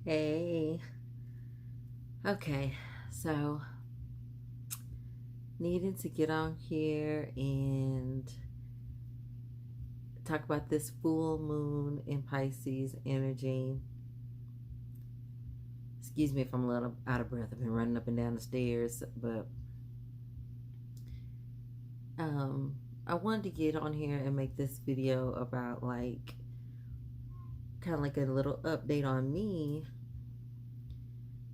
Hey, okay, so needed to get on here and talk about this full moon in Pisces energy. Excuse me if I'm a little out of breath. I've been running up and down the stairs, but um, I wanted to get on here and make this video about kind of like a little update on me,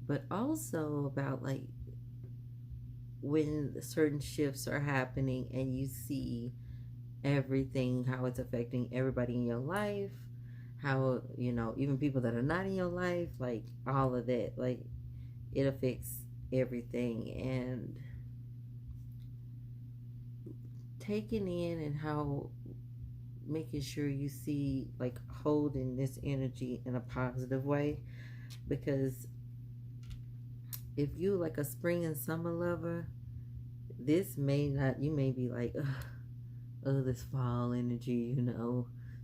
but also about when certain shifts are happening and you see everything, how it's affecting everybody in your life, how, even people that are not in your life, like all of that, like it affects everything. And taking in and how making sure you see, like, holding this energy in a positive way, because if you like a spring and summer lover, this may not, you may be like, oh, this fall energy,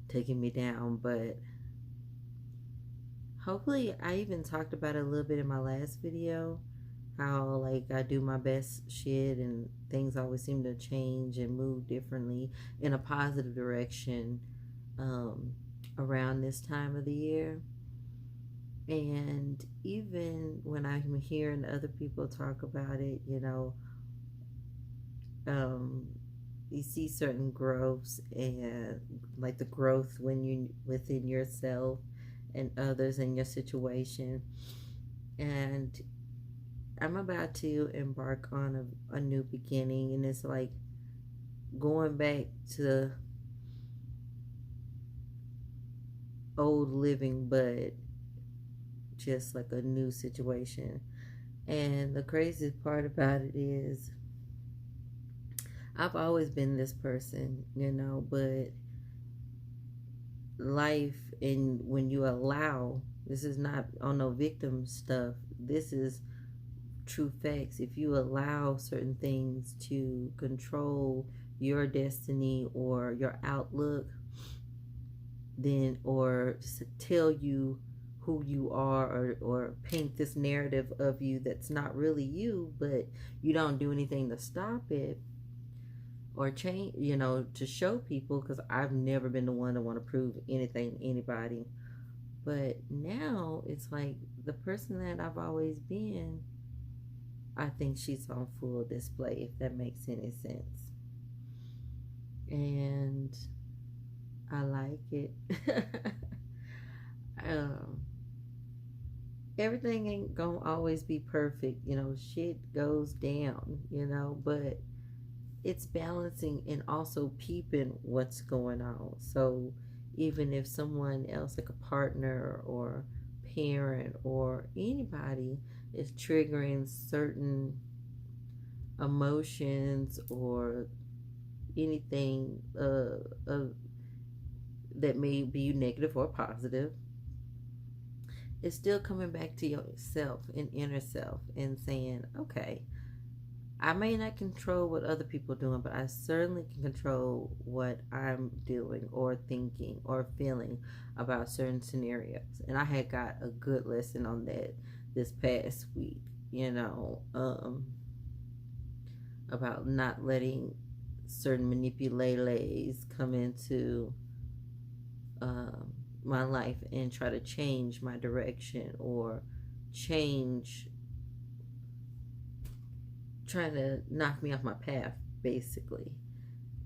taking me down. But hopefully, I even talked about it a little bit in my last video, how like I do my best shit and things always seem to change and move differently in a positive direction around this time of the year. And even when I'm hearing other people talk about it, you see certain growths, and like the growth when you within yourself and others in your situation. And I'm about to embark on a new beginning, and it's like going back to old living, but just like a new situation. And the craziest part about it is I've always been this person, but life, and when you allow, this is not on no victim stuff, this is true facts. If you allow certain things to control your destiny or your outlook, then, or tell you who you are, or paint this narrative of you that's not really you, but you don't do anything to stop it or change, to show people, because I've never been the one to want to prove anything to anybody. But now it's like the person that I've always been, I think she's on full display, if that makes any sense. And I like it. um, Everything ain't gonna always be perfect, shit goes down, but it's balancing and also peeping what's going on. So even if someone else, like a partner or parent or anybody, is triggering certain emotions or anything that may be negative or positive, it's still coming back to yourself and inner self and saying, okay, I may not control what other people are doing, but I certainly can control what I'm doing or thinking or feeling about certain scenarios. And I had got a good lesson on that this past week, about not letting certain manipulators come into my life and try to change my direction, or trying to knock me off my path, basically.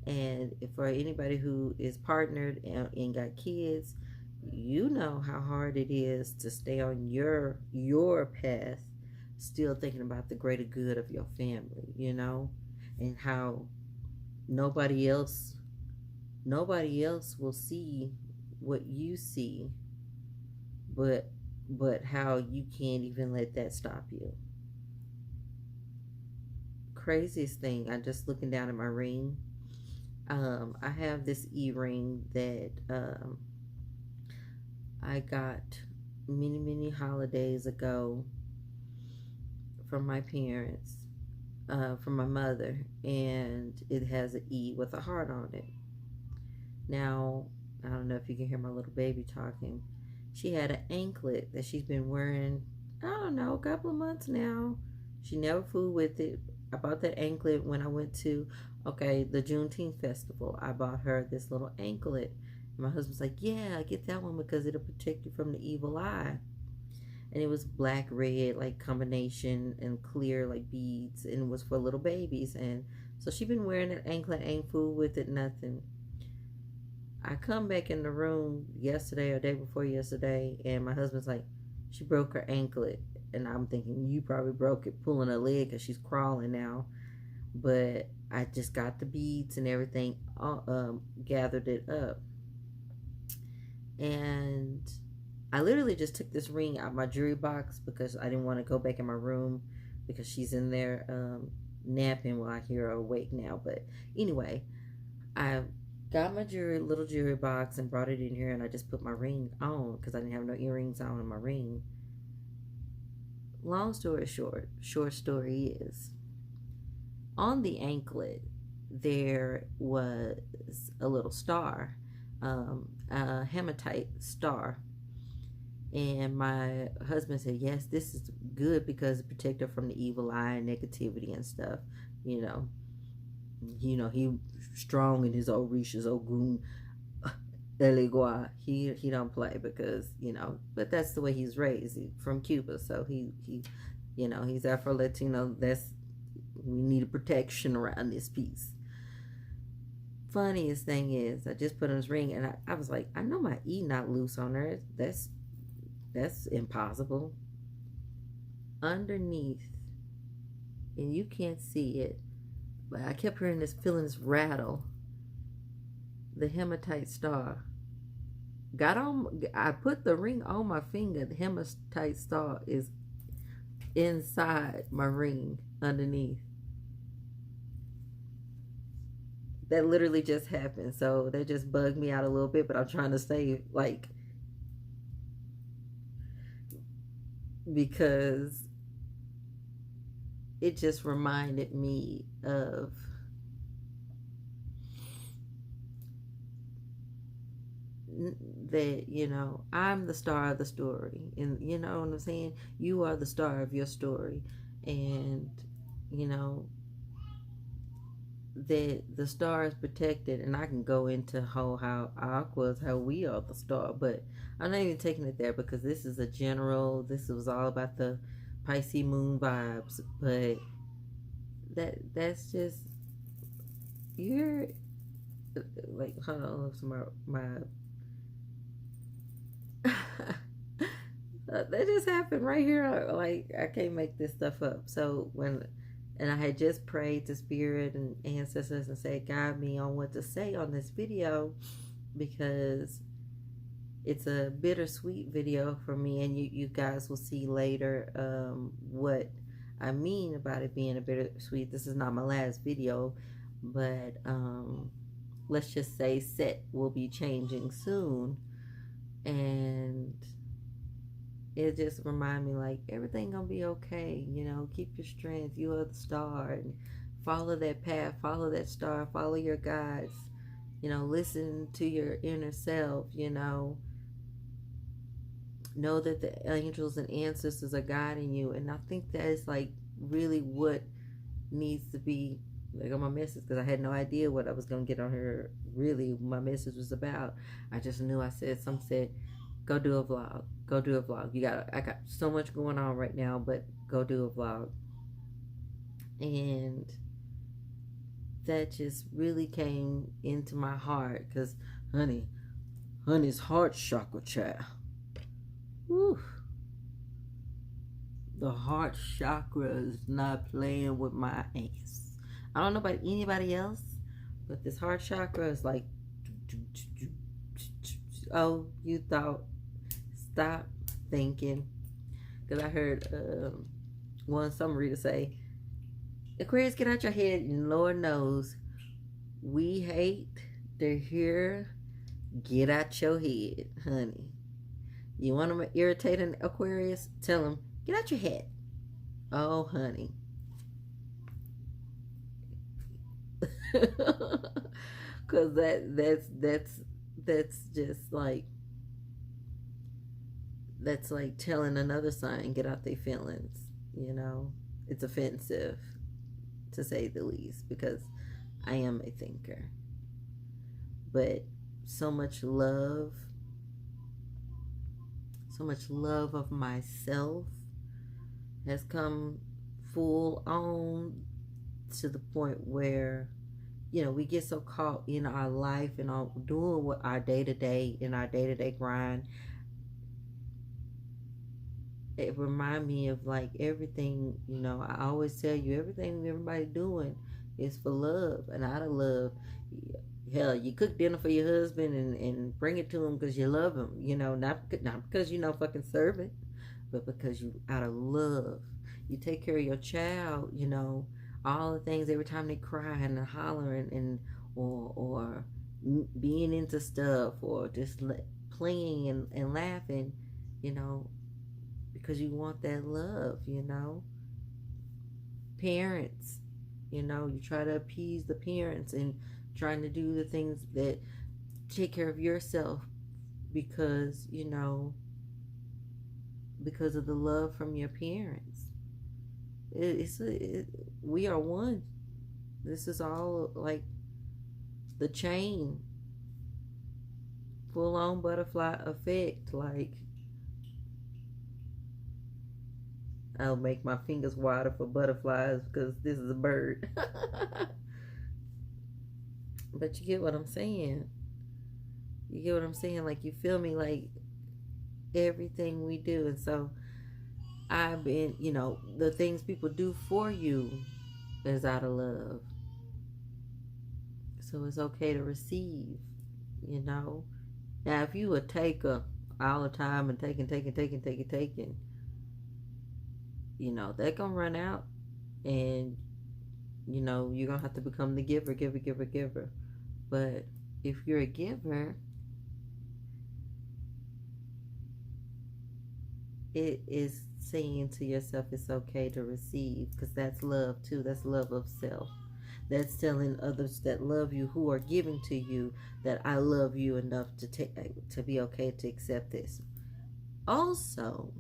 And for anybody who is partnered and got kids, you know how hard it is to stay on your path, still thinking about the greater good of your family, and how nobody else will see what you see, but how you can't even let that stop you. Craziest thing, I'm just looking down at my ring. I have this e-ring that I got many holidays ago from my parents, from my mother, and it has an E with a heart on it. Now, I don't know if you can hear my little baby talking. She had an anklet that she's been wearing, I don't know, a couple of months now. She never fooled with it. I bought that anklet when I went to, okay, the Juneteenth festival. I bought her this little anklet. And my husband's like, yeah, get that one because it'll protect you from the evil eye. And it was black, red, like combination, and clear, like beads. And it was for little babies. And so she been wearing that anklet, ain't fooled with it, nothing. I come back in the room yesterday or day before yesterday, and my husband's like, she broke her anklet. And I'm thinking, you probably broke it pulling her leg because she's crawling now. But I just got the beads and everything, gathered it up. And I literally just took this ring out of my jewelry box because I didn't want to go back in my room because she's in there napping while I hear her awake now. But anyway, I got my little jewelry box and brought it in here, and I just put my ring on because I didn't have no earrings on in my ring. Long story short story is, on the anklet there was a little star, a hematite star, and my husband said, yes, this is good because it protects her from the evil eye and negativity and stuff. You know, he strong in his old Risha's old goon Eligua. He don't play because, but that's the way he's raised. From Cuba, so he he's Afro-Latino. We need a protection around this piece. Funniest thing is, I just put on his ring, and I was like, I know my E not loose on her. That's impossible. Underneath, and you can't see it, but I kept feeling this rattle. The hematite star got on. I put the ring on my finger. The hematite star is inside my ring underneath. That literally just happened. So that just bugged me out a little bit, but I'm trying to stay because it just reminded me of that, I'm the star of the story, and you know what I'm saying? You are the star of your story, and that the star is protected. And I can go into how Aqua's, how we are the star, but I'm not even taking it there because this is this was all about the Pisces moon vibes. But that's just, you're like, hold on, so my that just happened right here. Like, I can't make this stuff up. So and I had just prayed to spirit and ancestors and said, guide me on what to say on this video, because it's a bittersweet video for me, and you guys will see later what I mean about it being a bittersweet. This is not my last video, but let's just say set will be changing soon, and it just reminded me, like, everything gonna be okay. Keep your strength. You are the star, and follow that path, follow that star, follow your guides. Listen to your inner self. Know that the angels and ancestors are guiding you, and I think that is like really what needs to be like on my message, because I had no idea what I was gonna get on here. Really, my message was about. I just knew. Some said, go do a vlog. Go do a vlog. I got so much going on right now, but go do a vlog. And that just really came into my heart, because honey's heart chakra, child. Woo. The heart chakra is not playing with my ass. I don't know about anybody else, but this heart chakra is like, oh, you thought. Stop thinking, because I heard some reader say, Aquarius, get out your head. And Lord knows we hate to hear get out your head, honey. You want to irritate an Aquarius? Tell him, get out your head. Oh, honey. Because that's just like, that's like telling another sign get out their feelings. You know, it's offensive to say the least because I am a thinker. But so much love, so much love of myself has come full on to the point where, you know, we get so caught in our life and all doing what our day-to-day in our day-to-day grind. It remind me of like everything, you know, I always tell you everything everybody doing is for love and out of love. Hell, you cook dinner for your husband and bring it to him because you love him, you know, not because you know fucking serve it, but because you out of love. You take care of your child, you know, all the things every time they cry and hollering and or being into stuff or just playing and laughing, you know, because you want that love, you know. Parents, you know, you try to appease the parents and trying to do the things that take care of yourself because, you know, because of the love from your parents. We are one. This is all like the chain, full on butterfly effect. Like, I'll make my fingers wider for butterflies because this is a bird. But you get what I'm saying. You get what I'm saying? Like, you feel me? Like, everything we do. And so, I've been, you know, the things people do for you is out of love. So, it's okay to receive, you know. Now, if you a taker all the time and taking, you know, they're going to run out. And, you know, you're going to have to become the giver. But if you're a giver, it is saying to yourself it's okay to receive because that's love too. That's love of self. That's telling others that love you who are giving to you that I love you enough to be okay to accept this. Also,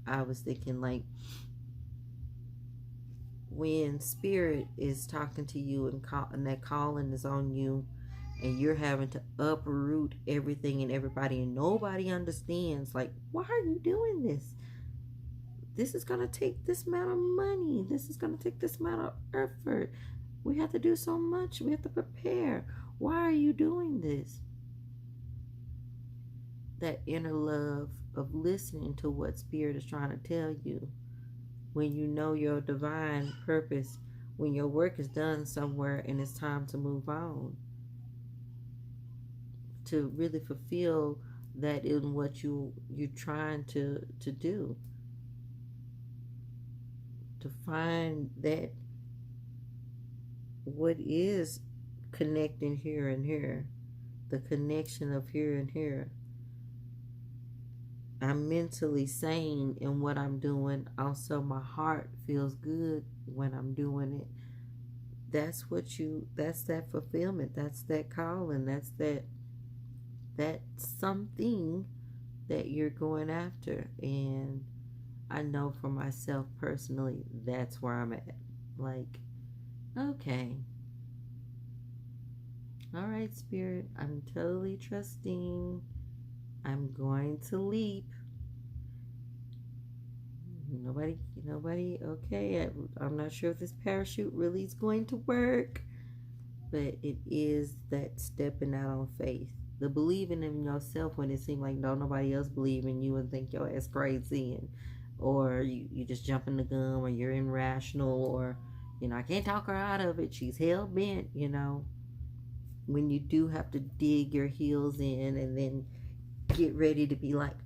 I was thinking like when spirit is talking to you and that calling is on you and you're having to uproot everything and everybody and nobody understands, like, why are you doing this? This is going to take this amount of money. This is going to take this amount of effort. We have to do so much. We have to prepare. Why are you doing this? That inner love of listening to what spirit is trying to tell you. When you know your divine purpose, when your work is done somewhere and it's time to move on. To really fulfill that in what you're trying to do. To find that what is connecting here and here, the connection of here and here. I'm mentally sane in what I'm doing. Also, my heart feels good when I'm doing it. That's that fulfillment. That's that calling. That's that something that you're going after. And I know for myself personally, that's where I'm at. Like, okay. All right, Spirit, I'm totally trusting. I'm going to leap. Nobody, okay. I'm not sure if this parachute really is going to work, but it is that stepping out on faith. The believing in yourself when it seems like nobody else believe in you and think your ass crazy or you just jumping the gun or you're irrational or, you know, I can't talk her out of it. She's hell bent, you know. When you do have to dig your heels in and then get ready to be like,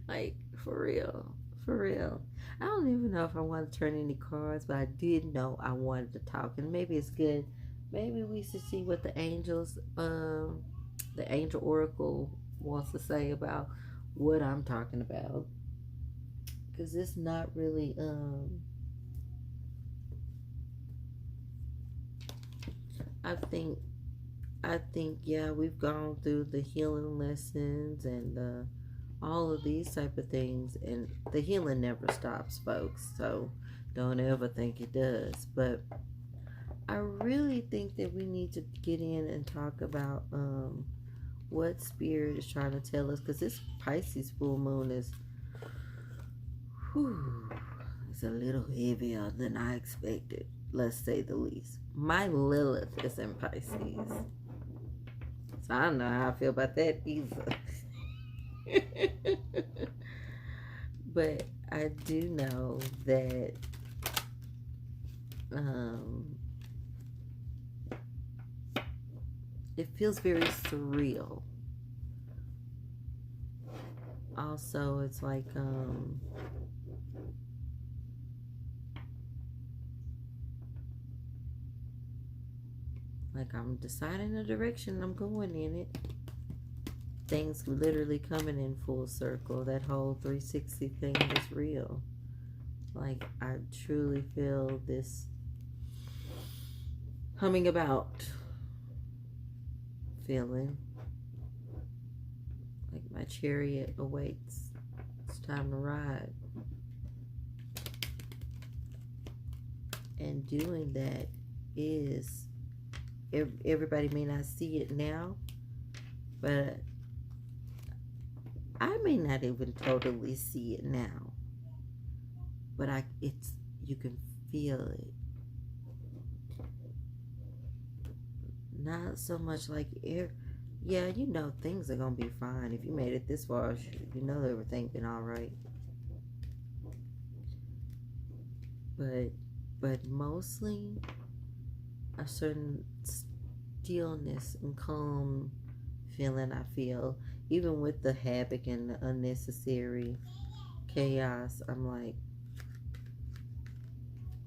like, for real. I don't even know if I want to turn any cards, but I did know I wanted to talk, and maybe it's good. Maybe we should see what the angels, the angel oracle wants to say about what I'm talking about, because it's not really, I think I think, yeah, we've gone through the healing lessons and all of these type of things, and the healing never stops, folks. So don't ever think it does. But I really think that we need to get in and talk about what spirit is trying to tell us, because this Pisces full moon is, whew, it's a little heavier than I expected. Let's say the least. My Lilith is in Pisces. So I don't know how I feel about that either. But I do know that it feels very surreal. Also, it's like I'm deciding the direction I'm going in it. Things literally coming in full circle. That whole 360 thing is real. Like, I truly feel this coming about feeling. Like my chariot awaits. It's time to ride. And doing that is, everybody may not see it now, but I may not even totally see it now. But you can feel it. Not so much like yeah, you know things are gonna be fine. If you made it this far, you know everything been alright. But mostly a certain stillness and calm feeling I feel. Even with the havoc and the unnecessary chaos, I'm like,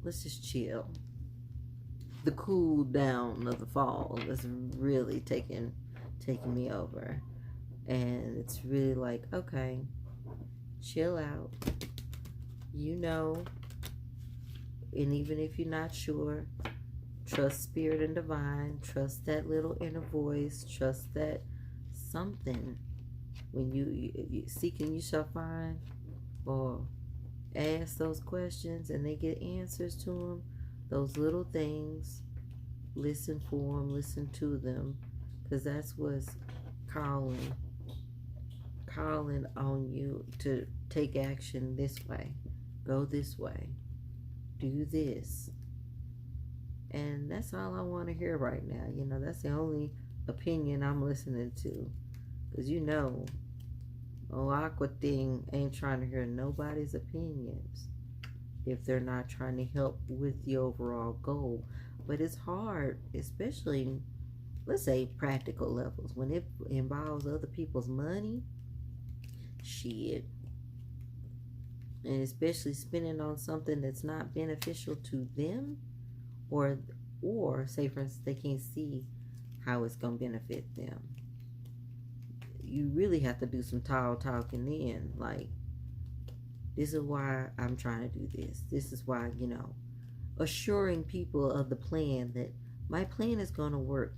let's just chill. The cool down of the fall is really taking me over. And it's really like, okay, chill out. You know, and even if you're not sure, trust spirit and divine, trust that little inner voice, trust that something, when you seeking, you shall find, or ask those questions and they get answers to them. Those little things, listen for them, listen to them, because that's what's calling on you to take action this way, go this way, do this. And that's all I want to hear right now. You know, that's the only opinion I'm listening to, because you know, Aqua thing ain't trying to hear nobody's opinions if they're not trying to help with the overall goal. But it's hard, especially, let's say, practical levels. When it involves other people's money, shit. And especially spending on something that's not beneficial to them, or say, for instance, they can't see how it's going to benefit them. You really have to do some tall talking then. Like, this is why I'm trying to do this. This is why, you know, assuring people of the plan, that my plan is going to work,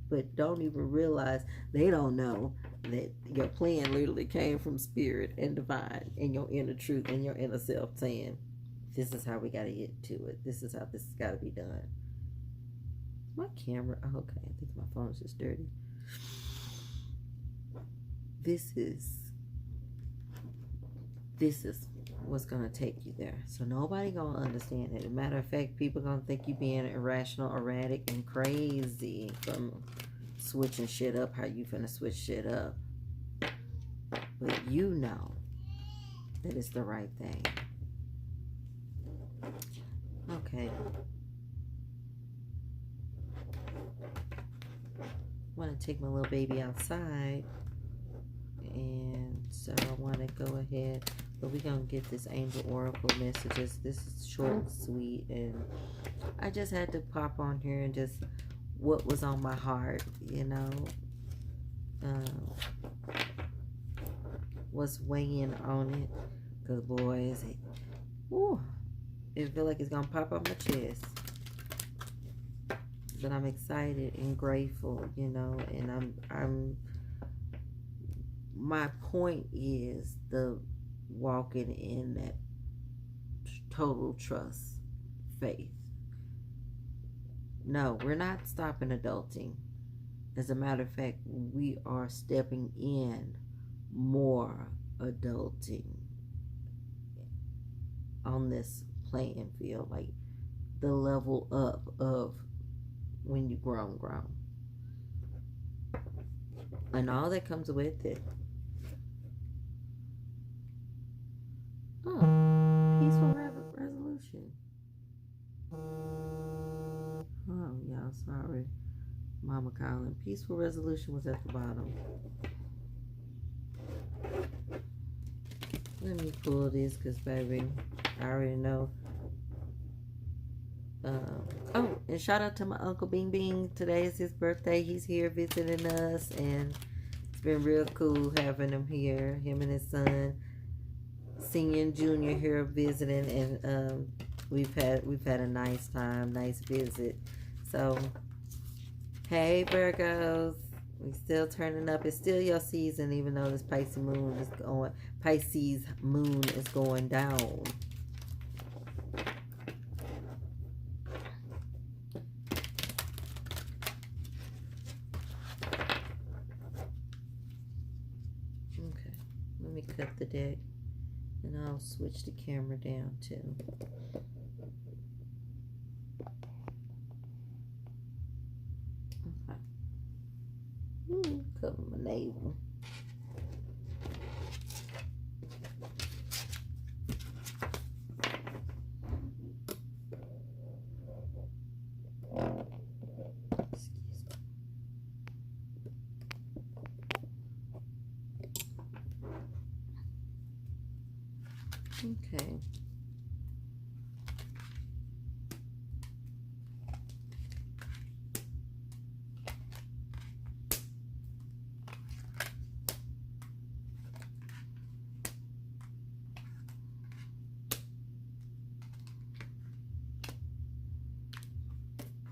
but don't even realize, they don't know that your plan literally came from spirit and divine and your inner truth and your inner self saying, this is how we got to get to it. This is how this has got to be done. My camera, oh, okay, I think my phone is just dirty. This is what's gonna take you there. So nobody gonna understand it. As a matter of fact, people gonna think you being irrational, erratic, and crazy from switching shit up how you finna switch shit up. But you know that it's the right thing. Okay. I want to take my little baby outside, and so I want to go ahead, but we're going to get this angel oracle messages. This is short and sweet, and I just had to pop on here and just what was on my heart, you know, what's weighing on it, because boy, is it, whew, it feel like it's going to pop up my chest. but I'm excited and grateful, you know, and I'm my point is the walking in that total trust, faith. No, we're not stopping adulting. As a matter of fact, we are stepping in more adulting on this playing field, like the level up of when you grown, and all that comes with it. Oh, peaceful resolution. Oh, y'all, sorry, Mama calling. Peaceful resolution was at the bottom. Let me pull this, because, baby, I already know. Oh, and shout out to my Uncle Bing Bing. Today is his birthday. He's here visiting us, and it's been real cool having him here. Him and his son, Senior and Junior, here visiting, and we've had a nice time, nice visit. So, hey Virgos, we still turning up. It's still your season, even though this Pisces moon is going down. Okay, let me cut the deck, and I'll switch the camera down too. Okay. Cover my navel. Okay.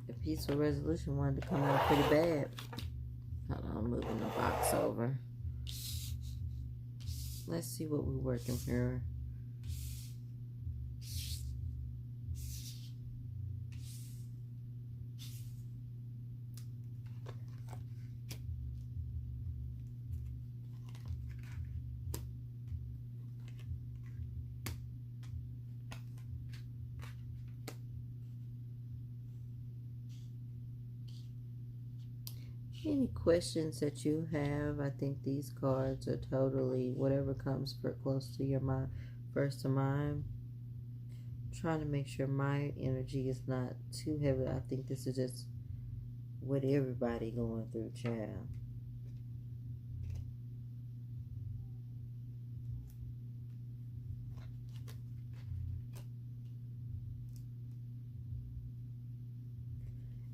The peaceful resolution wanted to come out pretty bad. Hold on, I'm moving the box over. Let's see what we're working here. Any questions that you have? I think these cards are totally whatever comes close to your mind, first to mind. I'm trying to make sure my energy is not too heavy. I think this is just what everybody going through, child.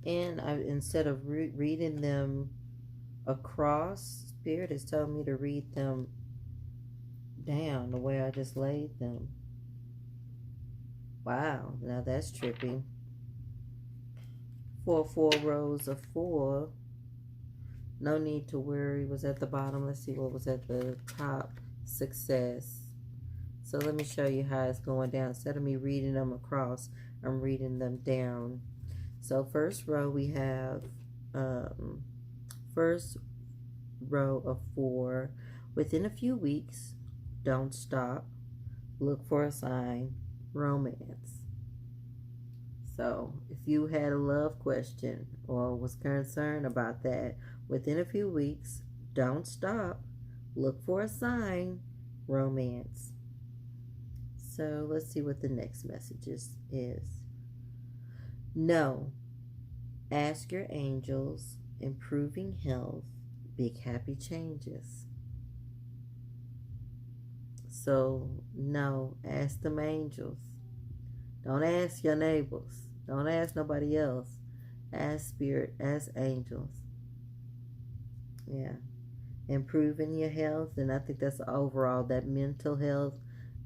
And instead of reading them across, Spirit is telling me to read them down the way I just laid them. Wow, now that's trippy. 4 rows of 4. No need to worry was at the bottom. Let's see what was at the top. Success. So let me show you how it's going down. Instead of me reading them across, I'm reading them down. So first row we have first row of 4. Within a few weeks, don't stop, look for a sign, romance. So if you had a love question or was concerned about that, within a few weeks, don't stop, look for a sign, romance. So let's see what the next message is. No. Ask your angels, improving health, big happy changes. So, no, ask them angels. Don't ask your neighbors. Don't ask nobody else. Ask spirit, ask angels. Yeah. Improving your health, and I think that's overall that mental health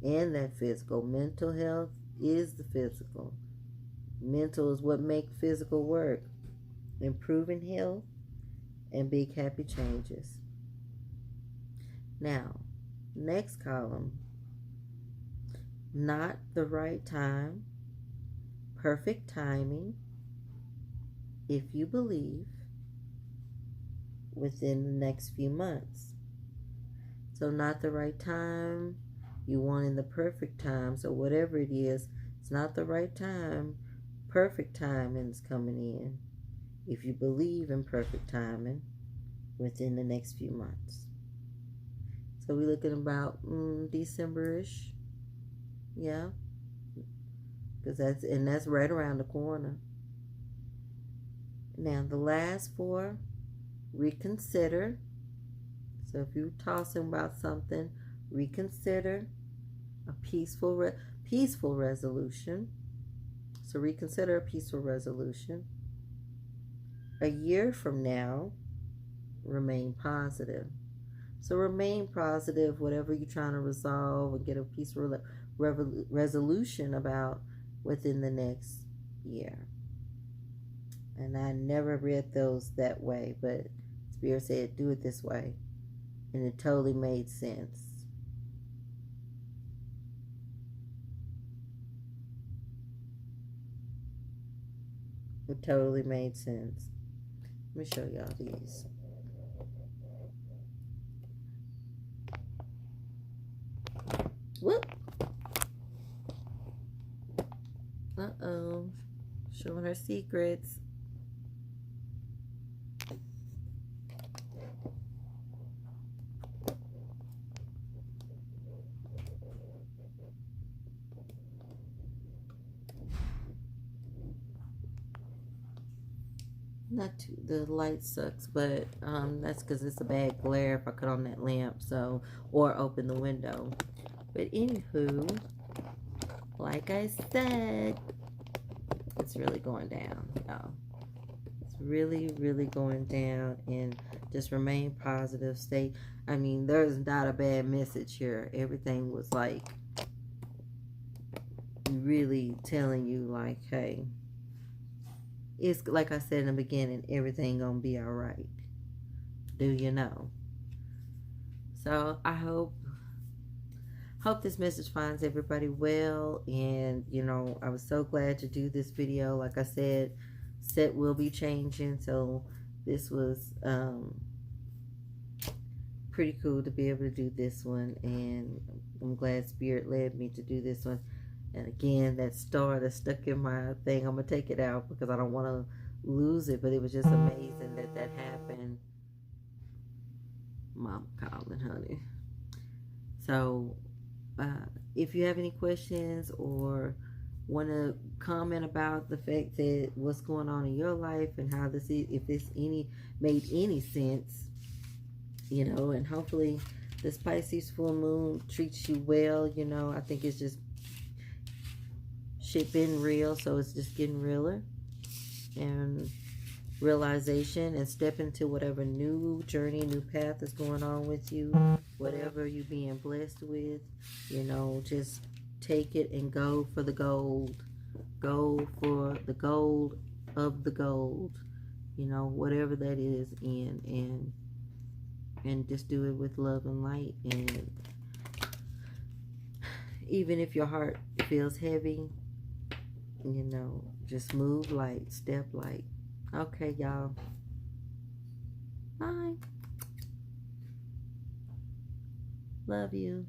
and that physical. Mental health is the physical. Mental is what makes physical work. improving health, and big happy changes. Now, next column, not the right time, perfect timing, if you believe, within the next few months. So not the right time, you want in the perfect time. So whatever it is, it's not the right time, perfect timing is coming in. If you believe in perfect timing within the next few months. So we're looking about December-ish. Yeah. Because that's right around the corner. Now the last four, reconsider. So if you're tossing about something, reconsider. A peaceful resolution. So reconsider a peaceful resolution. A year from now, remain positive. So remain positive, whatever you're trying to resolve and get a peaceful resolution about within the next year. And I never read those that way, but Spirit said do it this way. And it totally made sense. It totally made sense. Let me show y'all these. Whoop. Uh-oh. Showing her secrets. Not too, the light sucks, but that's because it's a bad glare if I cut on that lamp, so, or open the window. But anywho, like I said, it's really going down, y'all. It's really, really going down, and just remain positive. There's not a bad message here. Everything was like really telling you, like, hey, it's like I said in the beginning, everything gonna be all right. Do you know? So I hope this message finds everybody well. And I was so glad to do this video. Like I said, set will be changing, so this was pretty cool to be able to do this one, and I'm glad Spirit led me to do this one. And again, that star that's stuck in my thing, I'm going to take it out because I don't want to lose it. But it was just amazing that happened. Mom calling, honey. So, if you have any questions or want to comment about the fact that what's going on in your life and how this is, if this made any sense, and hopefully this Pisces full moon treats you well. I think it's just shit been real, so it's just getting realer, and realization, and step into whatever new journey, new path is going on with you, whatever you being blessed with, just take it and go for the gold. Go for the gold of the gold, whatever that is, and just do it with love and light. And even if your heart feels heavy, just move light, step light. Okay, y'all. Bye. Love you.